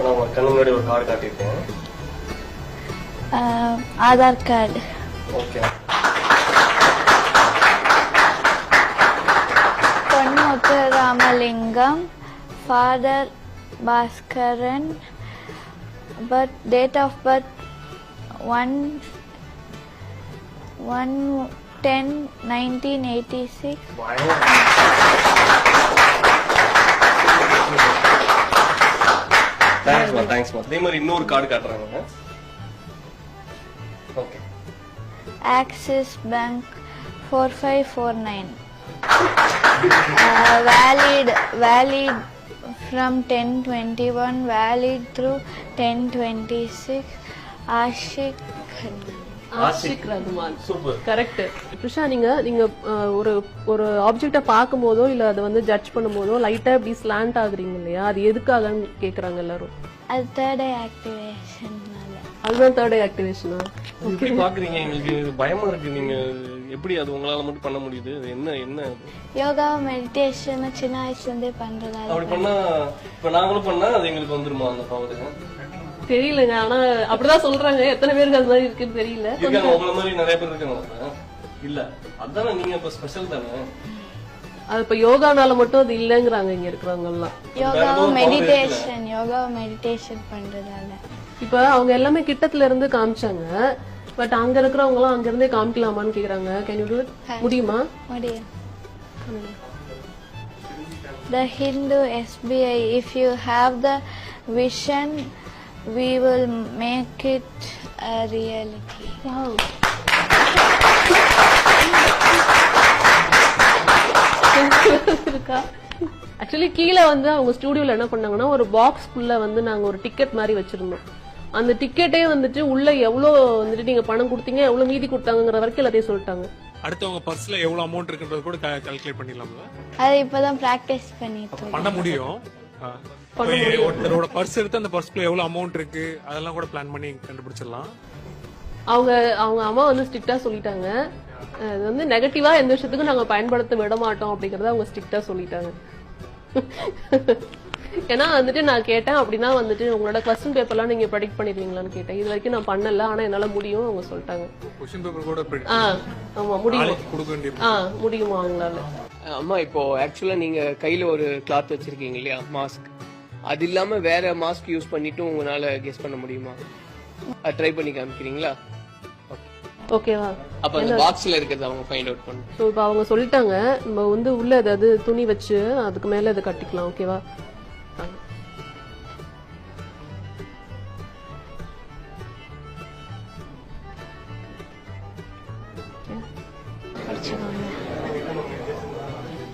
நான் கண்ணு முன்னாடி ஒரு கார்டு காட்டியிருக்கேன். Aadhaar card. Okay. Ponmuthu Ramalingam, father Baskaran, date of birth 1/10/1986. தேங்க்ஸ்மா. அதே மாதிரி இன்னொரு கார்டு காட்டுறாங்க. Okay. Axis bank 4549. valid from 10/21, valid through 10/26. Ashiq Rahman. Super, correct. Prisha, நீங்க ஒரு ஆப்ஜெக்ட பார்க்கும்போதோ இல்ல அதை வந்து ஜட்ஜ் பண்ணும்போதோ லைட்டா இப்படி ஸ்லாண்ட் ஆகுறீங்க இல்லையா, அது எதுக்காகன்னு கேக்குறாங்க எல்லாரும். அது தேர்ட் ஐ ஆக்டிவேஷன்னால. அதுதான் தேர்ட் ஐ ஆக்டிவேஷனா? எப்படி பாக்குறீங்க? எங்களுக்கு பயமா இருக்கு. நீங்க எப்படி அது உங்களால மட்டும் பண்ண முடியுது? என்ன யோகா மெடிடேஷன் சின்ன வயசுல இருந்தே பண்றதால. அப்படி பண்ணா இப்ப நாங்களும் பண்ணா அது எங்களுக்கு வந்துருமா அந்த பவர்? தெரியலங்க, ஆனா அப்படிதான் சொல்றாங்க. எத்தனை பேருக்கு அது மாதிரி இருக்குன்னு தெரியல. உங்களை மாதிரி நிறைய பேர் இருக்காங்க. இல்ல அதானே நீங்க இப்ப ஸ்பெஷல் தானே. அது இப்ப யோகானால மட்டும் அது இல்லங்கிறாங்க இங்க இருக்கிறவங்க எல்லாம். யோகா மெடிடேஷன் பண்றதால. இப்ப அவங்க எல்லாமே கிட்டத்துல இருந்து காமிச்சாங்க. பட் அங்க இருக்கிறவங்க எல்லாம் அங்க இருந்தே காமிக்கலாமான்னு கேக்குறாங்க. Can you to it? முடியுமா? முடியும். The Hindu SBI, if you have the vision, we will make it a reality. Wow. Actually கீழே வந்து அவங்க ஸ்டுடியோல என்ன பண்ணாங்கன்னா ஒரு பாக்ஸ்க்குள்ள வந்து நாங்க ஒரு டிக்கெட் மாதிரி வச்சிருந்தோம். அந்த டிக்கெட்டே வந்துட்டு உள்ள எவ்வளவு வந்துட்டு நீங்க பணம் கொடுத்தீங்க, எவ்வளவு மீதி கொடுத்தாங்கிற வரைக்கும் எல்லாத்தையும் சொல்லிட்டாங்க. அடுத்தவங்க பர்ஸ்ல எவ்வளவு அமௌண்ட் இருக்குன்றது கூட கால்குலேட் பண்ணிடலாம்ல. அது இப்பதான் பிராக்டிஸ் பண்ணிட்டு பண்ண முடியும். ஒருத்தரோட பர்ஸ் எடுத்து அந்த பர்ஸ்க்குள்ள எவ்வளவு அமௌண்ட் இருக்கு அதெல்லாம் கூட பிளான் பண்ணி கண்டுபிடிச்சிடலாம். அவங்க அம்மா வந்து ஸ்ட்ரிக்டா சொல்லிட்டாங்க. அது வந்து நெகட்டிவா எந்த விஷயத்துக்கும் நாங்க பயன்படுத்த விட மாட்டோம் அப்படிங்கறத அவங்க ஸ்ட்ரிக்டா சொல்லிட்டாங்க. ஏன்னா வந்துட்டு நான் கேட்டேன், அப்படின்னா வந்துட்டு உங்களோட கொஸ்டின் பேப்பர்லாம் நீங்க ப்ரெடிக்ட் பண்ணிருவீங்களான்னு கேட்டேன். இது வரைக்கும் நான் பண்ணல, ஆனா என்னால முடியும் அவங்க சொல்லிட்டாங்க. கொஸ்டின் பேப்பர் கூட ஆமா முடியும். முடியுமா அவங்களால? அம்மா, இப்போ ஆக்சுவலா நீங்க கையில ஒரு கிளாத் வச்சிருக்கீங்க இல்லையா, மாஸ்க். அது இல்லாம வேற மாஸ்க் யூஸ் பண்ணிட்டு உங்களால கெஸ் பண்ண முடியுமா? ட்ரை பண்ணி காமிக்கிறீங்களா? ஓகேவா? அப்ப அந்த பாக்ஸ்ல இருக்கிறது அவங்க ஃபைண்ட் அவுட் பண்ணு. சோ இப்போ அவங்க சொல்லிட்டாங்க, நம்ம வந்து உள்ள ஏதாவது துணி வச்சு அதுக்கு மேல இதை கட்டிக்கலாம். ஓகேவா?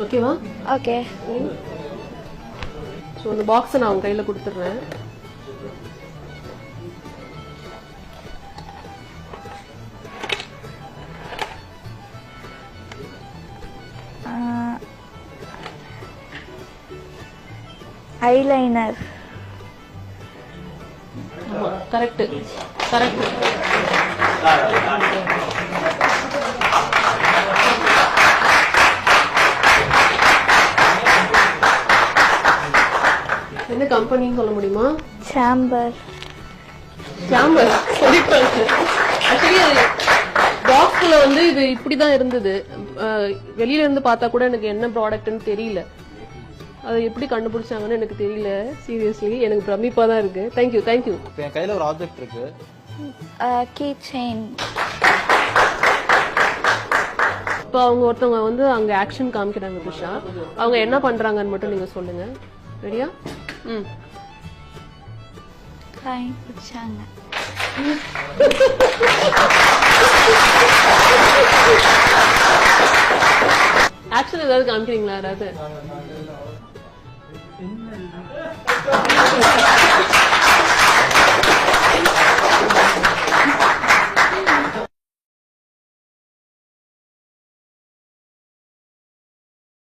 ஓகேவா? ஓகே. சோ அந்த பாக்ஸ் நான் அவங்க கையில கொடுத்துறேன். ஐலைனர். Correct correct. என்ன கம்பெனின்னு சொல்ல முடியுமா? சாம்பர். சாம்பர் சொல்லிட்டாங்க. ஆக்சுவலி பாக்ஸ்ல வந்து இது இப்படிதான் இருந்தது. வெளியில இருந்து பார்த்தா கூட எனக்கு என்ன ப்ராடக்ட்னு தெரியல. அதை எப்படி கண்டுபிடிச்சாங்கன்னு எனக்கு தெரியல. சீரியஸ்லி எனக்கு பிரமிப்பா தான் இருக்கு. Thank you thank you. என் கையில ஒரு ஆப்ஜெக்ட் இருக்கு. Key chain. இப்போ அவங்க ஒருத்தவங்க வந்து அங்க ஆக்ஷன் காமிக்கிறாங்க த்ரிஷா. அவங்க என்ன பண்றாங்கன்னு மட்டும் நீங்க சொல்லுங்க. ரெடியா? காயின் பிடிச்சாங்க. ஆக்ஷன் ஏதாவது காமிக்கிறீங்களா யாராவது?